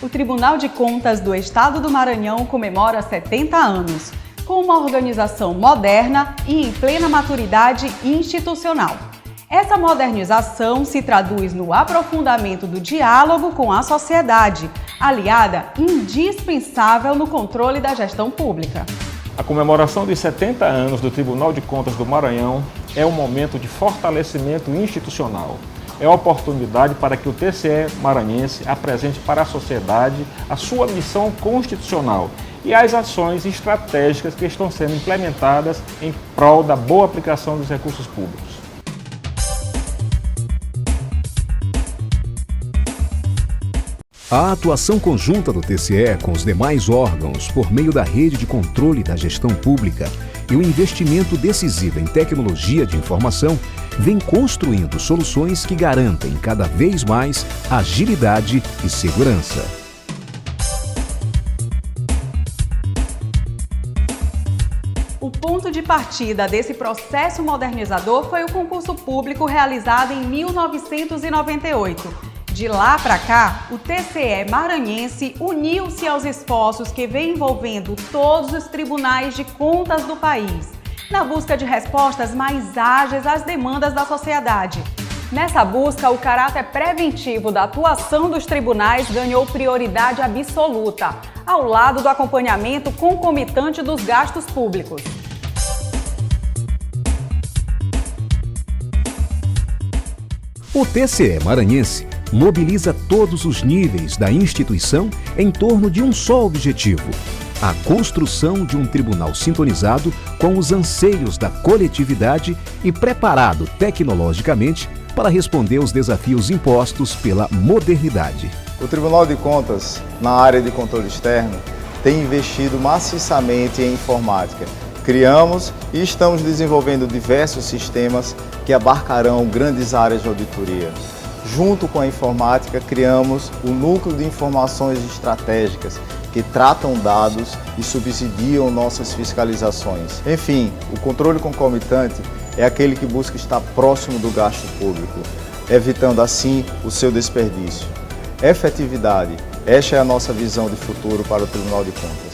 O Tribunal de Contas do Estado do Maranhão comemora 70 anos, com uma organização moderna e em plena maturidade institucional. Essa modernização se traduz no aprofundamento do diálogo com a sociedade, aliada indispensável no controle da gestão pública. A comemoração dos 70 anos do Tribunal de Contas do Maranhão é um momento de fortalecimento institucional. É a oportunidade para que o TCE maranhense apresente para a sociedade a sua missão constitucional e as ações estratégicas que estão sendo implementadas em prol da boa aplicação dos recursos públicos. A atuação conjunta do TCE com os demais órgãos por meio da rede de controle da gestão pública e o investimento decisivo em tecnologia de informação vem construindo soluções que garantem cada vez mais agilidade e segurança. O ponto de partida desse processo modernizador foi o concurso público realizado em 1998. De lá para cá, o TCE maranhense uniu-se aos esforços que vem envolvendo todos os tribunais de contas do país, na busca de respostas mais ágeis às demandas da sociedade. Nessa busca, o caráter preventivo da atuação dos tribunais ganhou prioridade absoluta, ao lado do acompanhamento concomitante dos gastos públicos. O TCE maranhense mobiliza todos os níveis da instituição em torno de um só objetivo: a construção de um tribunal sintonizado com os anseios da coletividade e preparado tecnologicamente para responder aos desafios impostos pela modernidade. O Tribunal de Contas, na área de controle externo, tem investido maciçamente em informática. Criamos e estamos desenvolvendo diversos sistemas que abarcarão grandes áreas de auditoria. Junto com a informática, criamos o Núcleo de Informações Estratégicas, que tratam dados e subsidiam nossas fiscalizações. Enfim, o controle concomitante é aquele que busca estar próximo do gasto público, evitando assim o seu desperdício. Efetividade, esta é a nossa visão de futuro para o Tribunal de Contas.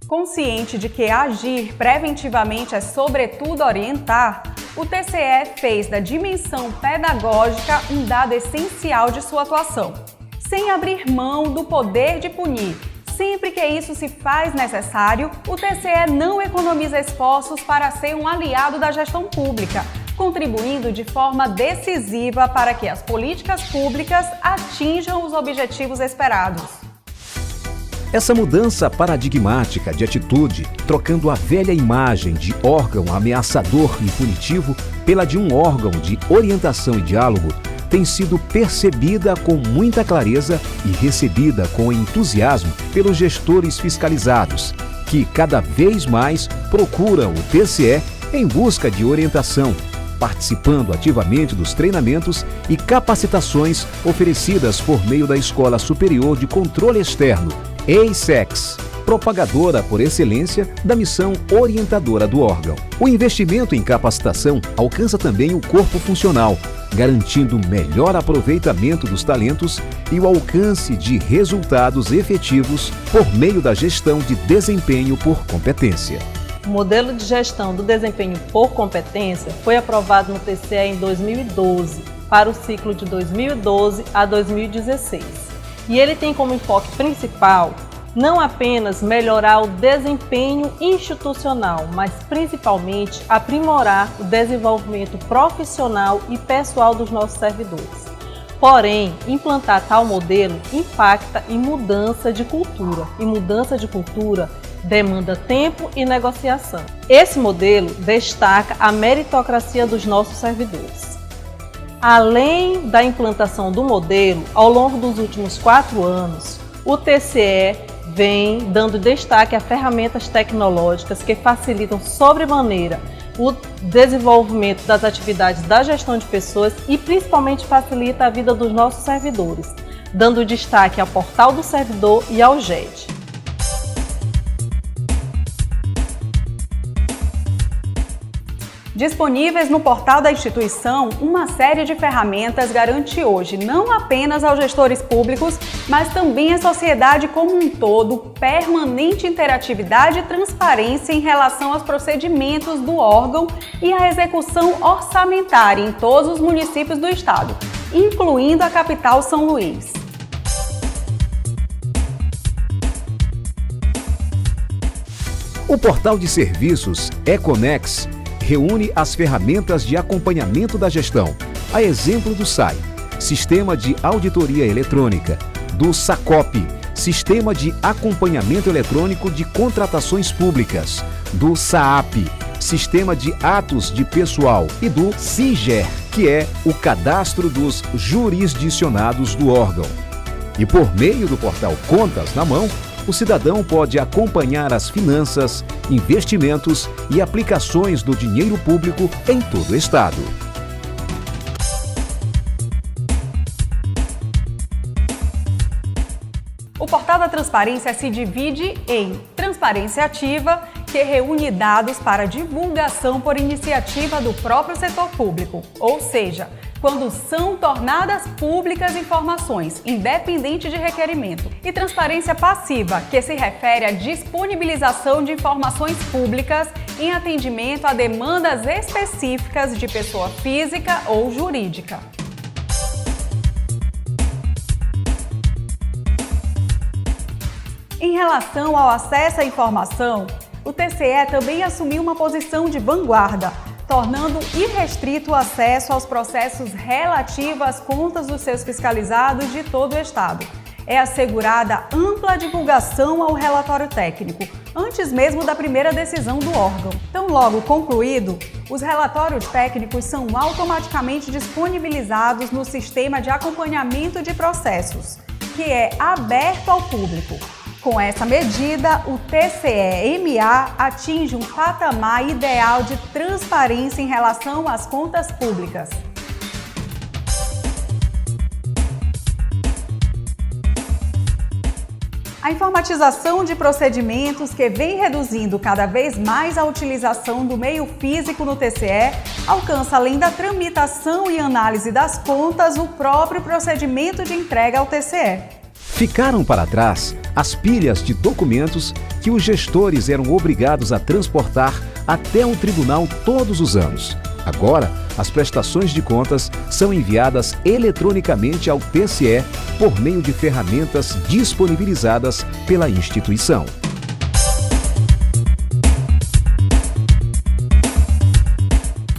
Consciente de que agir preventivamente é sobretudo orientar, o TCE fez da dimensão pedagógica um dado essencial de sua atuação, sem abrir mão do poder de punir. Sempre que isso se faz necessário, o TCE não economiza esforços para ser um aliado da gestão pública, contribuindo de forma decisiva para que as políticas públicas atinjam os objetivos esperados. Essa mudança paradigmática de atitude, trocando a velha imagem de órgão ameaçador e punitivo pela de um órgão de orientação e diálogo, tem sido percebida com muita clareza e recebida com entusiasmo pelos gestores fiscalizados, que cada vez mais procuram o TCE em busca de orientação, participando ativamente dos treinamentos e capacitações oferecidas por meio da Escola Superior de Controle Externo, EISEX, propagadora por excelência da missão orientadora do órgão. O investimento em capacitação alcança também o corpo funcional, garantindo melhor aproveitamento dos talentos e o alcance de resultados efetivos por meio da gestão de desempenho por competência. O modelo de gestão do desempenho por competência foi aprovado no TCE em 2012, para o ciclo de 2012 a 2016. E ele tem como enfoque principal não apenas melhorar o desempenho institucional, mas principalmente aprimorar o desenvolvimento profissional e pessoal dos nossos servidores. Porém, implantar tal modelo impacta em mudança de cultura, e mudança de cultura demanda tempo e negociação. Esse modelo destaca a meritocracia dos nossos servidores. Além da implantação do modelo, ao longo dos últimos 4 anos, o TCE vem dando destaque a ferramentas tecnológicas que facilitam sobremaneira o desenvolvimento das atividades da gestão de pessoas e principalmente facilita a vida dos nossos servidores, dando destaque ao Portal do Servidor e ao GED. Disponíveis no portal da instituição, uma série de ferramentas garante hoje não apenas aos gestores públicos, mas também à sociedade como um todo, permanente interatividade e transparência em relação aos procedimentos do órgão e à execução orçamentária em todos os municípios do estado, incluindo a capital São Luís. O portal de serviços Econex reúne as ferramentas de acompanhamento da gestão, a exemplo do SAI, Sistema de Auditoria Eletrônica, do SACOP, Sistema de Acompanhamento Eletrônico de Contratações Públicas, do SAAP, Sistema de Atos de Pessoal, e do CIGER, que é o Cadastro dos Jurisdicionados do órgão. E por meio do portal Contas na Mão, o cidadão pode acompanhar as finanças, investimentos e aplicações do dinheiro público em todo o estado. O portal da transparência se divide em transparência ativa, que reúne dados para divulgação por iniciativa do próprio setor público, ou seja, quando são tornadas públicas informações, independente de requerimento. E transparência passiva, que se refere à disponibilização de informações públicas em atendimento a demandas específicas de pessoa física ou jurídica. Em relação ao acesso à informação, o TCE também assumiu uma posição de vanguarda, tornando irrestrito o acesso aos processos relativos às contas dos seus fiscalizados de todo o estado. É assegurada ampla divulgação ao relatório técnico, antes mesmo da primeira decisão do órgão. Tão logo concluído, os relatórios técnicos são automaticamente disponibilizados no sistema de acompanhamento de processos, que é aberto ao público. Com essa medida, o TCE-MA atinge um patamar ideal de transparência em relação às contas públicas. A informatização de procedimentos, que vem reduzindo cada vez mais a utilização do meio físico no TCE, alcança, além da tramitação e análise das contas, o próprio procedimento de entrega ao TCE. Ficaram para trás as pilhas de documentos que os gestores eram obrigados a transportar até o tribunal todos os anos. Agora, as prestações de contas são enviadas eletronicamente ao TCE por meio de ferramentas disponibilizadas pela instituição.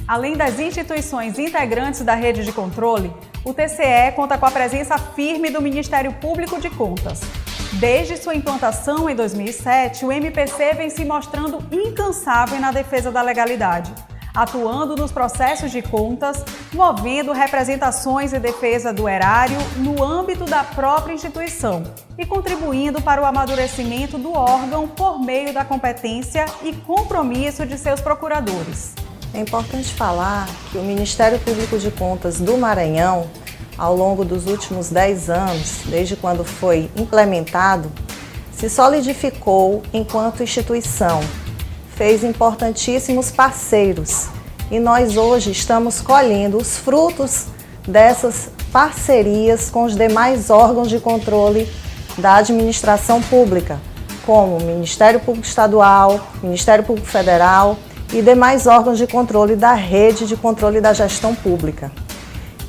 Além das instituições integrantes da rede de controle, o TCE conta com a presença firme do Ministério Público de Contas. Desde sua implantação em 2007, o MPC vem se mostrando incansável na defesa da legalidade, atuando nos processos de contas, movendo representações e defesa do erário no âmbito da própria instituição e contribuindo para o amadurecimento do órgão por meio da competência e compromisso de seus procuradores. É importante falar que o Ministério Público de Contas do Maranhão, ao longo dos últimos 10 anos, desde quando foi implementado, se solidificou enquanto instituição, fez importantíssimos parceiros e nós hoje estamos colhendo os frutos dessas parcerias com os demais órgãos de controle da administração pública, como o Ministério Público Estadual, Ministério Público Federal e demais órgãos de controle da rede de controle da gestão pública.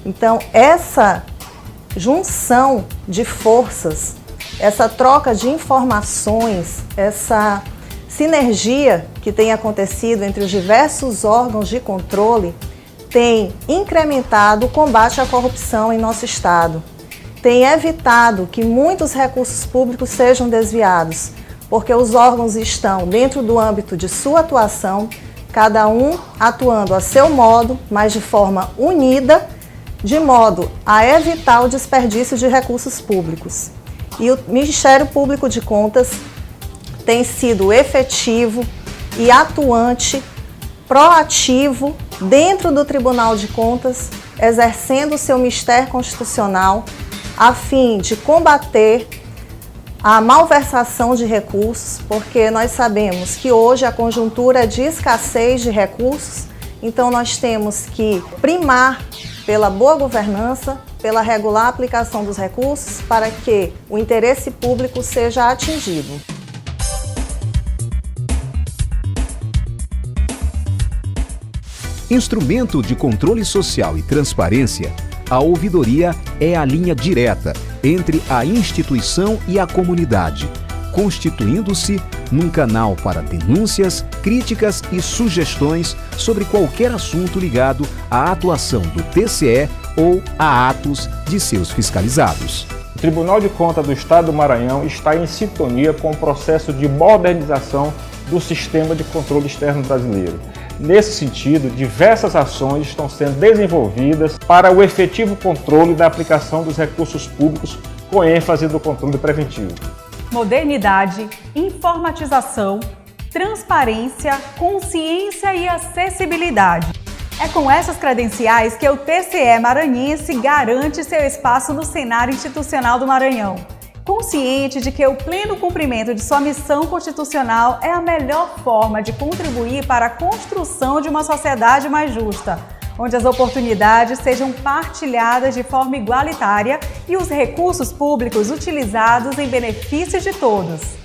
Então, essa junção de forças, essa troca de informações, essa sinergia que tem acontecido entre os diversos órgãos de controle tem incrementado o combate à corrupção em nosso estado. Tem evitado que muitos recursos públicos sejam desviados, porque os órgãos estão dentro do âmbito de sua atuação, cada um atuando a seu modo, mas de forma unida, de modo a evitar o desperdício de recursos públicos. E o Ministério Público de Contas tem sido efetivo e atuante, proativo, dentro do Tribunal de Contas, exercendo o seu mistério constitucional, a fim de combater a malversação de recursos, porque nós sabemos que hoje a conjuntura é de escassez de recursos, Então nós temos que primar pela boa governança, pela regular aplicação dos recursos para que o interesse público seja atingido. Instrumento de controle social e transparência, a ouvidoria é a linha direta entre a instituição e a comunidade, constituindo-se num canal para denúncias, críticas e sugestões sobre qualquer assunto ligado à atuação do TCE ou a atos de seus fiscalizados. O Tribunal de Contas do Estado do Maranhão está em sintonia com o processo de modernização do sistema de controle externo brasileiro. Nesse sentido, diversas ações estão sendo desenvolvidas para o efetivo controle da aplicação dos recursos públicos, com ênfase no controle preventivo. Modernidade, informatização, transparência, consciência e acessibilidade. É com essas credenciais que o TCE maranhense garante seu espaço no cenário institucional do Maranhão. Consciente de que o pleno cumprimento de sua missão constitucional é a melhor forma de contribuir para a construção de uma sociedade mais justa, onde as oportunidades sejam partilhadas de forma igualitária e os recursos públicos utilizados em benefício de todos.